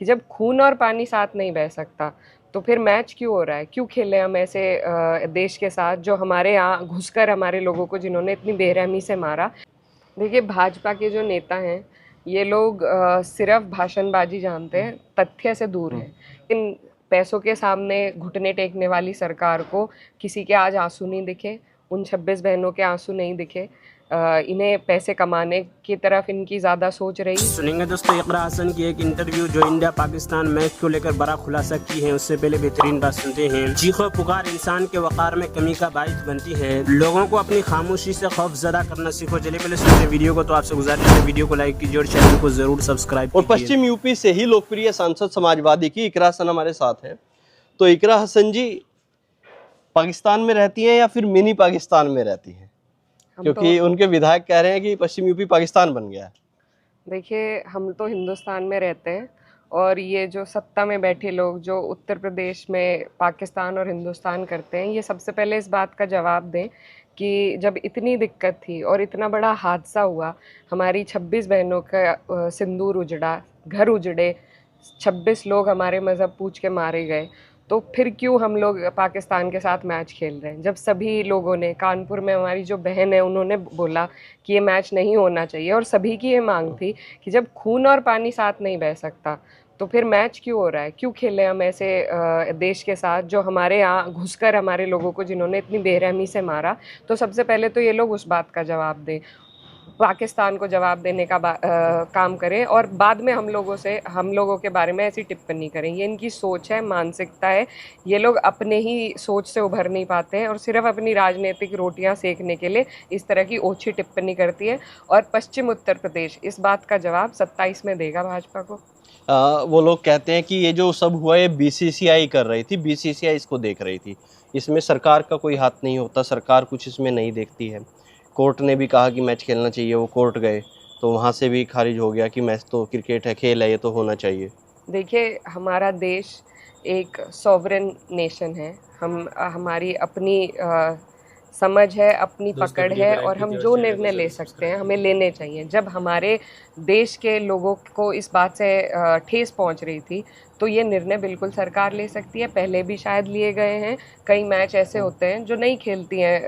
کہ जब खून और पानी साथ नहीं बह सकता तो फिर मैच क्यों हो रहा है? क्यों खेले हम ऐसे देश के साथ जो हमारे यहाँ घुसकर हमारे लोगों को जिन्होंने इतनी बेरहमी से मारा। देखिए, भाजपा के जो नेता हैं ये लोग सिर्फ भाषणबाजी जानते हैं, तथ्य से दूर हैं। इन पैसों के सामने घुटने टेकने वाली सरकार को किसी के आज आंसू नहीं दिखे, उन 26 बहनों के आंसू नहीं दिखे। इन्हें पैसे कमाने की तरफ इनकी ज़्यादा सोच रही। सुनेंगे दोस्तों इकरा हसन की एक इंटरव्यू जो इंडिया पाकिस्तान मैच को लेकर बड़ा खुलासा की है। उससे पहले बेहतरीन बात सुनते हैं। चीखो पुकार इंसान के वक़ार में कमी का बाइस बनती है। लोगों को अपनी खामोशी से खौफ ज़दा करना सीखो। चलिए पहले सुनते वीडियो को। तो आपसे गुजारिश है वीडियो को लाइक कीजिए और चैनल को जरूर सब्सक्राइब और पश्चिम यूपी से ही लोकप्रिय सांसद समाजवादी की इकरा हसन हमारे साथ है। तो इकरा हसन जी पाकिस्तान में रहती हैं या फिर मिनी पाकिस्तान में रहती हैं? क्योंकि उनके विधायक कह रहे हैं कि पश्चिम यूपी पाकिस्तान बन गया है। देखिए, हम तो हिंदुस्तान में रहते हैं और ये जो सत्ता में बैठे लोग जो उत्तर प्रदेश में पाकिस्तान और हिंदुस्तान करते हैं, ये सबसे पहले इस बात का जवाब दें कि जब इतनी दिक्कत थी और इतना बड़ा हादसा हुआ, हमारी 26 बहनों का सिंदूर उजड़ा, घर उजड़े, 26 लोग हमारे मज़हब पूछ के मारे गए, तो फिर क्यों हम लोग पाकिस्तान के साथ मैच खेल रहे हैं? जब सभी लोगों ने, कानपुर में हमारी जो बहन है उन्होंने बोला कि ये मैच नहीं होना चाहिए और सभी की ये मांग थी कि जब खून और पानी साथ नहीं बह सकता तो फिर मैच क्यों हो रहा है? क्यों खेले हम ऐसे देश के साथ जो हमारे यहाँ घुसकर हमारे लोगों को जिन्होंने इतनी बेरहमी से मारा? तो सबसे पहले तो ये लोग उस बात का जवाब दें, पाकिस्तान को जवाब देने का काम करें और बाद में हम लोगों के बारे में ऐसी टिप्पणी करें। ये इनकी सोच है, मानसिकता है। ये लोग अपने ही सोच से उभर नहीं पाते हैं और सिर्फ अपनी राजनीतिक रोटियां सेकने के लिए इस तरह की ओछी टिप्पणी करती है। और पश्चिम उत्तर प्रदेश इस बात का जवाब 27 में देगा भाजपा को। वो लोग कहते हैं कि ये जो सब हुआ ये बीसीसीआई कर रही थी, बीसीसीआई इसको देख रही थी, इसमें सरकार का कोई हाथ नहीं होता, सरकार कुछ इसमें नहीं देखती है। कोर्ट ने भी कहा कि मैच खेलना चाहिए, वो कोर्ट गए तो वहाँ से भी खारिज हो गया कि मैच तो क्रिकेट है, खेल है, ये तो होना चाहिए। देखिए, हमारा देश एक सॉवरेन नेशन है। हमारी अपनी समझ है, अपनी पकड़ है और हम जो निर्णय ले सकते हैं हमें लेने चाहिए। जब हमारे देश के लोगों को इस बात से ठेस पहुंच रही थी तो ये निर्णय बिल्कुल सरकार ले सकती है। पहले भी शायद लिए गए हैं। कई मैच ऐसे होते हैं जो नहीं खेलती हैं,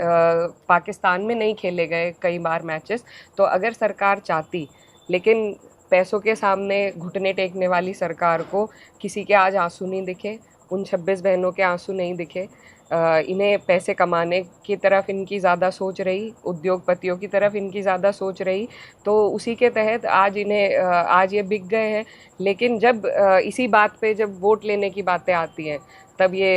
पाकिस्तान में नहीं खेले गए कई बार मैचेस। तो अगर सरकार चाहती, लेकिन पैसों के सामने घुटने टेकने वाली सरकार को किसी के आज आंसू नहीं दिखे, उन 26 बहनों के आंसू नहीं दिखे। इन्हें पैसे कमाने की तरफ इनकी ज़्यादा सोच रही, उद्योगपतियों की तरफ इनकी ज़्यादा सोच रही, तो उसी के तहत आज ये बिक गए हैं। लेकिन जब इसी बात पे जब वोट लेने की बातें आती हैं तब ये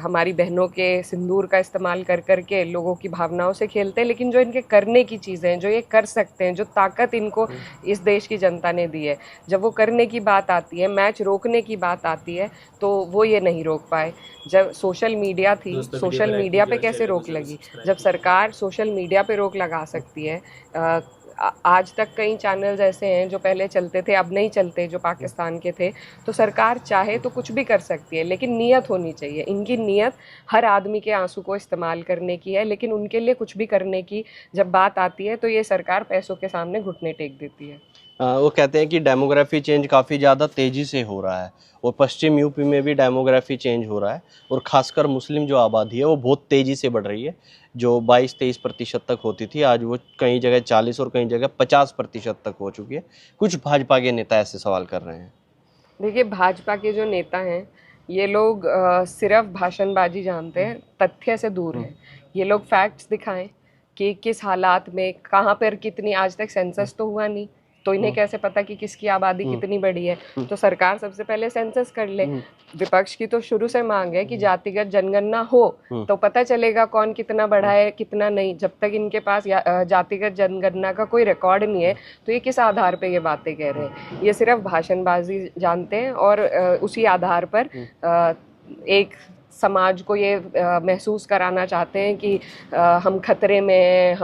हमारी बहनों के सिंदूर का इस्तेमाल कर के लोगों की भावनाओं से खेलते हैं। लेकिन जो इनके करने की चीज़ें हैं, जो ये कर सकते हैं, जो ताकत इनको इस देश की जनता ने दी है, जब वो करने की बात आती है, मैच रोकने की बात आती है, तो वो ये नहीं रोक पाए। जब सोशल मीडिया थी, सोशल मीडिया पे कैसे रोक लगी? जब सरकार सोशल मीडिया पे रोक लगा सकती है, आज तक कई चैनल्स ऐसे हैं जो पहले चलते थे, अब नहीं चलते, जो पाकिस्तान के थे, तो सरकार चाहे तो कुछ भी कर सकती है, लेकिन नीयत होनी चाहिए। इनकी नीयत हर आदमी के आंसू को इस्तेमाल करने की है, लेकिन उनके लिए कुछ भी करने की जब बात आती है तो ये सरकार पैसों के सामने घुटने टेक देती है। वो कहते हैं कि डेमोग्राफी चेंज काफ़ी ज़्यादा तेज़ी से हो रहा है और पश्चिम यूपी में भी डेमोग्राफी चेंज हो रहा है और ख़ासकर मुस्लिम जो आबादी है वो बहुत तेज़ी से बढ़ रही है। जो 22-23% तक होती थी, आज वो कई जगह 40 और कई जगह 50% तक हो चुकी है। कुछ भाजपा के नेता ऐसे सवाल कर रहे हैं। देखिए, भाजपा के जो नेता हैं ये लोग सिर्फ भाषणबाजी जानते हैं, तथ्य से दूर हैं। ये लोग फैक्ट्स दिखाएं कि किस हालात में, कहाँ पर कितनी, आज तक सेंसस तो हुआ नहीं, तो इन्हें कैसे पता कि किसकी आबादी कितनी बड़ी है? तो सरकार सबसे पहले सेंसस कर ले। विपक्ष की तो शुरू से मांग है कि जातिगत जनगणना हो तो पता चलेगा कौन कितना बढ़ा है, कितना नहीं। जब तक इनके पास जातिगत जनगणना का कोई रिकॉर्ड नहीं है तो ये किस आधार पे ये बातें कह रहे हैं? ये सिर्फ भाषणबाजी जानते हैं और उसी आधार पर एक समाज को ये महसूस कराना चाहते हैं कि हम खतरे में हैं,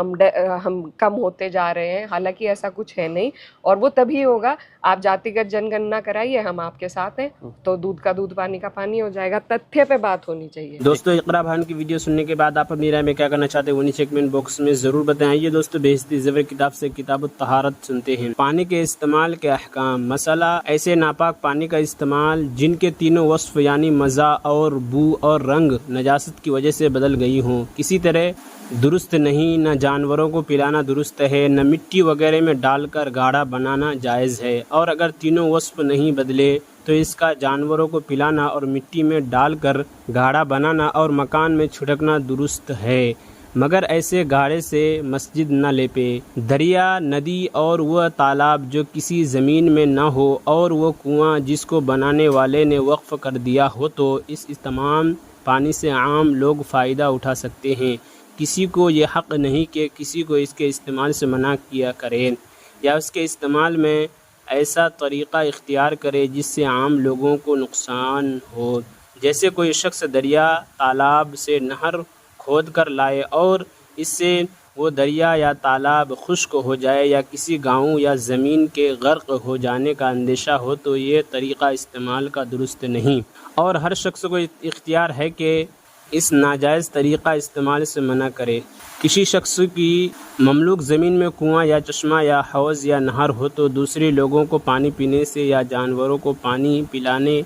हम कम होते जा रहे हैं, हालांकि ऐसा कुछ है नहीं। और वो तभी होगा, आप जातिगत जनगणना कराइए, हम आपके साथ हैं, तो दूध का दूध पानी का पानी हो जाएगा। तथ्य पे बात होनी चाहिए। दोस्तों, इकरा भान की वीडियो सुनने के बाद आप अपनी राय में क्या करना चाहते हैं वो नीचे कमेंट बॉक्स में जरूर बताइए। दोस्तों, बेहस्ती ज़बर किताब से किताब तहारत सुनते हैं। पानी के इस्तेमाल के अहकाम। मसला, ऐसे नापाक पानी का इस्तेमाल जिनके तीनों वस्फ यानी मज़ा और बू और रंग नजासत की वजह से बदल गई हों, किसी तरह दुरुस्त नहीं। न जानवरों को पिलाना दुरुस्त है, न मिट्टी वगैरह में डालकर गाढ़ा बनाना जायज़ है। और अगर तीनों वस्फ नहीं बदले तो इसका जानवरों को पिलाना और मिट्टी में डालकर गाढ़ा बनाना और मकान में छिड़कना दुरुस्त है, मगर ऐसे गाढ़े से मस्जिद न लेपे। दरिया, नदी और वह तालाब जो किसी ज़मीन में न हो और वो कुआं जिसको बनाने वाले ने वक्फ कर दिया हो, तो इस तमाम पानी से आम लोग फ़ायदा उठा सकते हैं। किसी को ये हक़ नहीं कि किसी को इसके इस्तेमाल से मना किया करें या उसके इस्तेमाल में ऐसा तरीक़ा इख्तियार करे जिससे आम लोगों को नुकसान हो। जैसे कोई शख्स दरिया, तालाब से नहर खोद कर लाए और इससे वो दरिया या तालाब खुश्क हो जाए या किसी गांव या ज़मीन के गर्क हो जाने का अंदेशा हो, तो ये तरीक़ा इस्तेमाल का दुरुस्त नहीं। और हर शख्स को इख्तियार है कि इस नाजायज़ तरीक़ा इस्तेमाल से मना करे। किसी शख्स की ममलूक ज़मीन में कुआं या चश्मा या हौज़ या नहर हो, तो दूसरे लोगों को पानी पीने से या जानवरों को पानी पिलाने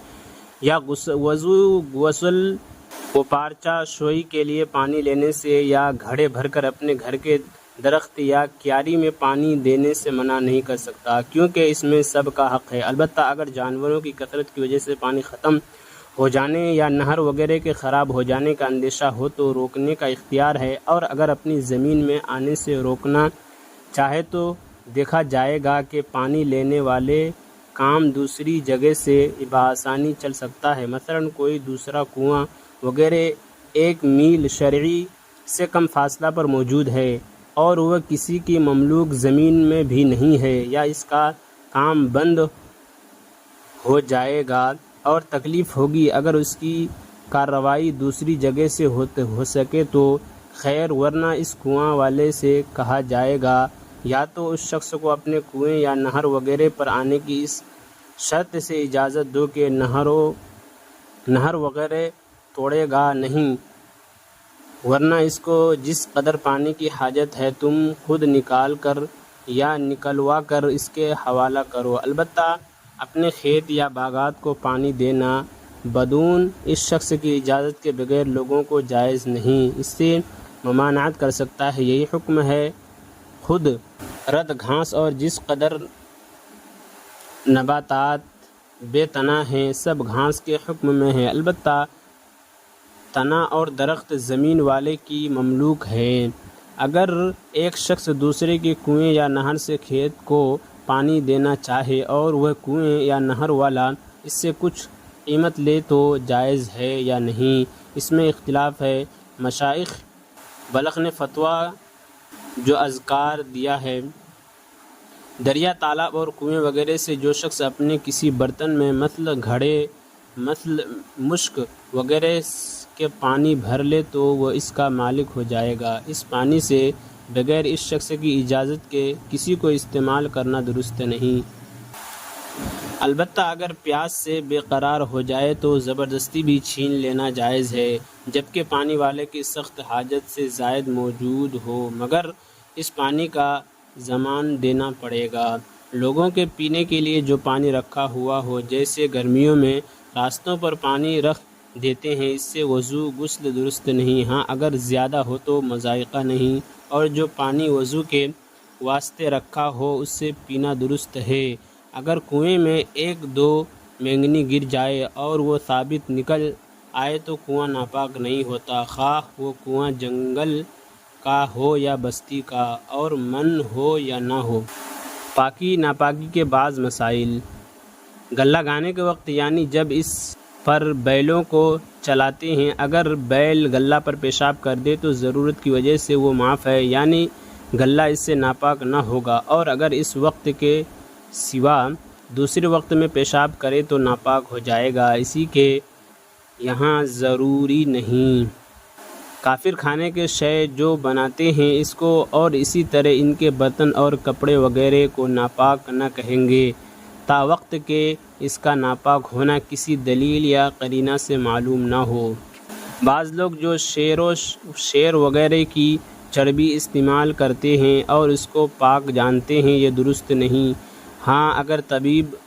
या वज़ू, गुस्ल व पारचा शोई के लिए पानी लेने से या घड़े भरकर अपने घर के दरख्त या क्यारी में पानी देने से मना नहीं कर सकता, क्योंकि इसमें सब का हक़ है। अलबत्ता अगर जानवरों की कसरत की वजह से पानी ख़त्म हो जाने या नहर वगैरह के ख़राब हो जाने का अंदेशा हो तो रोकने का इख्तियार है। और अगर अपनी ज़मीन में आने से रोकना चाहे तो देखा जाएगा कि पानी लेने वाले काम दूसरी जगह से बआसानी चल सकता है। मसलन कोई दूसरा कुआं वगैरह 1 मील शरई से कम फासला पर मौजूद है और वह किसी की ममलूक ज़मीन में भी नहीं है, या इसका काम बंद हो जाएगा और तकलीफ़ होगी। अगर उसकी कार्रवाई दूसरी जगह से हो सके तो खैर, वरना इस कुआं वाले से कहा जाएगा या तो उस शख्स को अपने कुएं या नहर वगैरह पर आने की इस शर्त से इजाज़त दो कि नहर वगैरह तोड़ेगा नहीं, वरना इसको जिस कदर पानी की हाजत है तुम खुद निकाल कर या निकलवा कर इसके हवाला करो। अलबत्ता अपने खेत या बागात को पानी देना बदून इस शख्स की इजाज़त के बगैर लोगों को जायज़ नहीं, इससे ममानात कर सकता है। यही हुक्म है। खुद रद घास और जिस कदर नबातात बेतना हैं सब घास के हुक्म में है। अलबत्ता तना और दरख्त ज़मीन वाले की ममलूक है। अगर एक शख्स दूसरे के कुएं या नहर से खेत को पानी देना चाहे और वह कुएं या नहर वाला इससे कुछ कीमत ले तो जायज़ है या नहीं, इसमें इख्तिलाफ है। मशाइख बल्ख ने फतवा जो अज़कार दिया है, दरिया, तालाब और कुएं वगैरह से जो शख्स अपने किसी बर्तन में मसल घड़े, मसल मुश्क वगैरह के पानी भर ले तो वह इसका मालिक हो जाएगा। इस पानी से बगैर इस शख्स की इजाज़त के किसी को इस्तेमाल करना दुरुस्त नहीं। अलबत्ता अगर प्यास से बेकरार हो जाए तो ज़बरदस्ती भी छीन लेना जायज़ है, जबकि पानी वाले की सख्त हाजत से ज़ायद मौजूद हो, मगर इस पानी का ज़मान देना पड़ेगा। लोगों के पीने के लिए जो पानी रखा हुआ हो, जैसे गर्मियों में रास्तों पर पानी रख देते हैं, इससे वज़ू गुस्ल दुरुस्त नहीं। हाँ, अगर ज़्यादा हो तो मज़ाइक़ा नहीं, और जो पानी वज़ू के वास्ते रखा हो उससे पीना दुरुस्त है। अगर कुएं में 1-2 मेंगनी गिर जाए और वो साबित निकल आए तो कुआं नापाक नहीं होता, ख़्वाह वो कुआं जंगल का हो या बस्ती का, और मन हो या ना हो। पाकी नापाकी के बाज़ मसाइल। गल्ला गाने के वक्त यानी जब इस पर बैलों को चलाते हैं, अगर बैल गल्ला पर पेशाब कर दे तो ज़रूरत की वजह से वो माफ़ है, यानी गल्ला इससे नापाक न होगा। और अगर इस वक्त के सिवा दूसरे वक्त में पेशाब करे तो नापाक हो जाएगा। इसी के यहाँ ضروरी नहीं। काफिर खाने के शय जो बनाते हैं इसको और इसी तरह इनके बर्तन और कपड़े वगैरह को नापाक न कहेंगे ता वक्त के इसका नापाक होना किसी दलील या करीना से मालूम ना हो। बाज़ लोग जो शेर वगैरह की चर्बी इस्तेमाल करते हैं और इसको पाक जानते हैं, ये दुरुस्त नहीं। हाँ, अगर तबीब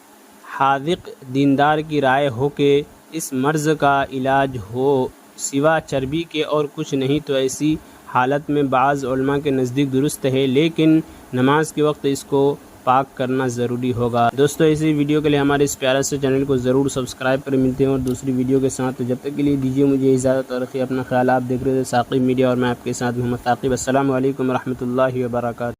हादिक दीनदार की राय हो कि इस मर्ज़ का इलाज हो सिवा चर्बी के और कुछ नहीं, तो ऐसी हालत में बाज़ उलमा के नज़दीक दुरुस्त है, लेकिन नमाज के वक्त इसको पाक करना ज़रूरी होगा। दोस्तों, इसी वीडियो के लिए हमारे इस प्यारे से चैनल को ज़रूर सब्सक्राइब करें। मिलते हैं और दूसरी वीडियो के साथ। तो जब तक के लिए दीजिए मुझे इजाज़त और रखिए अपना ख्याल। आप देख रहे थे साकिब मीडिया और मैं आपके साथ मोहम्मद साकिब। अस्सलामु अलैकुम रहमतुल्लाहि व बरकातहू।